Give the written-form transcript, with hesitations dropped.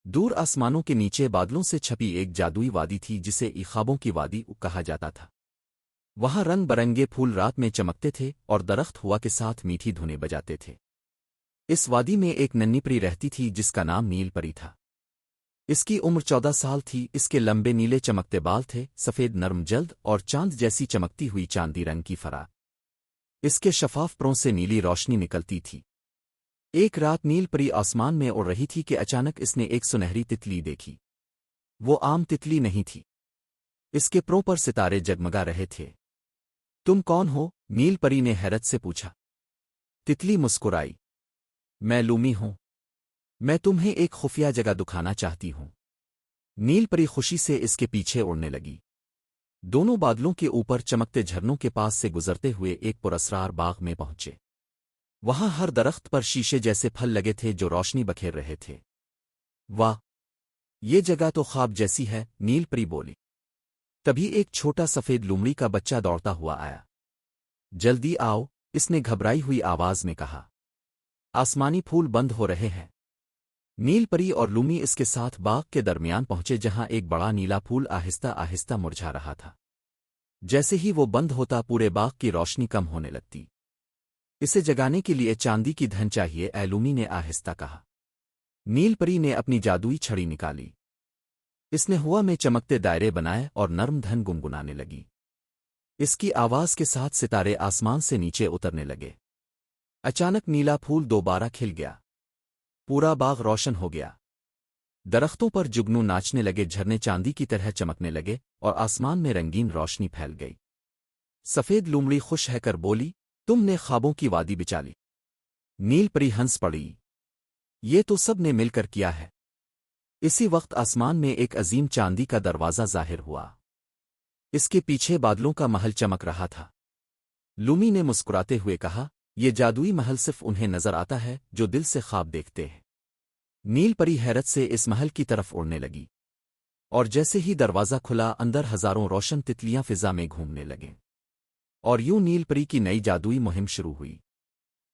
دور آسمانوں کے نیچے بادلوں سے چھپی ایک جادوئی وادی تھی جسے خوابوں کی وادی کہا جاتا تھا۔ وہاں رنگ برنگے پھول رات میں چمکتے تھے اور درخت ہوا کے ساتھ میٹھی دھنیں بجاتے تھے۔ اس وادی میں ایک ننھی پری رہتی تھی جس کا نام نیل پری تھا۔ اس کی عمر 14 سال تھی۔ اس کے لمبے نیلے چمکتے بال تھے، سفید نرم جلد اور چاند جیسی چمکتی ہوئی چاندی رنگ کی فراق۔ اس کے شفاف پروں سے نیلی روشنی نکلتی تھی۔ ایک رات نیل پری آسمان میں اڑ رہی تھی کہ اچانک اس نے ایک سنہری تتلی دیکھی۔ وہ عام تتلی نہیں تھی، اس کے پروں پر ستارے جگمگا رہے تھے۔ تم کون ہو؟ نیل پری نے حیرت سے پوچھا۔ تتلی مسکرائی، میں لومی ہوں، میں تمہیں ایک خفیہ جگہ دکھانا چاہتی ہوں۔ نیل پری خوشی سے اس کے پیچھے اڑنے لگی۔ دونوں بادلوں کے اوپر چمکتے جھرنوں کے پاس سے گزرتے ہوئے ایک پراسرار باغ میں پہنچے۔ وہاں ہر درخت پر شیشے جیسے پھل لگے تھے جو روشنی بکھیر رہے تھے۔ واہ، یہ جگہ تو خواب جیسی ہے، نیل پری بولی۔ تبھی ایک چھوٹا سفید لومڑی کا بچہ دوڑتا ہوا آیا۔ جلدی آؤ، اس نے گھبرائی ہوئی آواز میں کہا، آسمانی پھول بند ہو رہے ہیں۔ نیل پری اور لومی اس کے ساتھ باغ کے درمیان پہنچے جہاں ایک بڑا نیلا پھول آہستہ آہستہ مرجھا رہا تھا۔ جیسے ہی وہ بند ہوتا پورے باغ کی روشنی کم ہونے لگتی۔ اسے جگانے کے لیے چاندی کی دھن چاہیے، اے لومی نے آہستہ کہا۔ نیل پری نے اپنی جادوئی چھڑی نکالی۔ اس نے ہوا میں چمکتے دائرے بنائے اور نرم دھن گنگنانے لگی۔ اس کی آواز کے ساتھ ستارے آسمان سے نیچے اترنے لگے۔ اچانک نیلا پھول دوبارہ کھل گیا۔ پورا باغ روشن ہو گیا۔ درختوں پر جگنو ناچنے لگے، جھرنے چاندی کی طرح چمکنے لگے اور آسمان میں رنگین روشنی پھیل گئی۔ سفید لومڑی خوش ہے کر بولی، تم نے خوابوں کی وادی بچا لی۔ نیل پری ہنس پڑی، یہ تو سب نے مل کر کیا ہے۔ اسی وقت آسمان میں ایک عظیم چاندی کا دروازہ ظاہر ہوا۔ اس کے پیچھے بادلوں کا محل چمک رہا تھا۔ لومی نے مسکراتے ہوئے کہا، یہ جادوئی محل صرف انہیں نظر آتا ہے جو دل سے خواب دیکھتے ہیں۔ نیل پری حیرت سے اس محل کی طرف اڑنے لگی، اور جیسے ہی دروازہ کھلا اندر ہزاروں روشن تتلیاں فضا میں گھومنے لگیں۔ اور یوں نیل پری کی نئی جادوئی مہم شروع ہوئی۔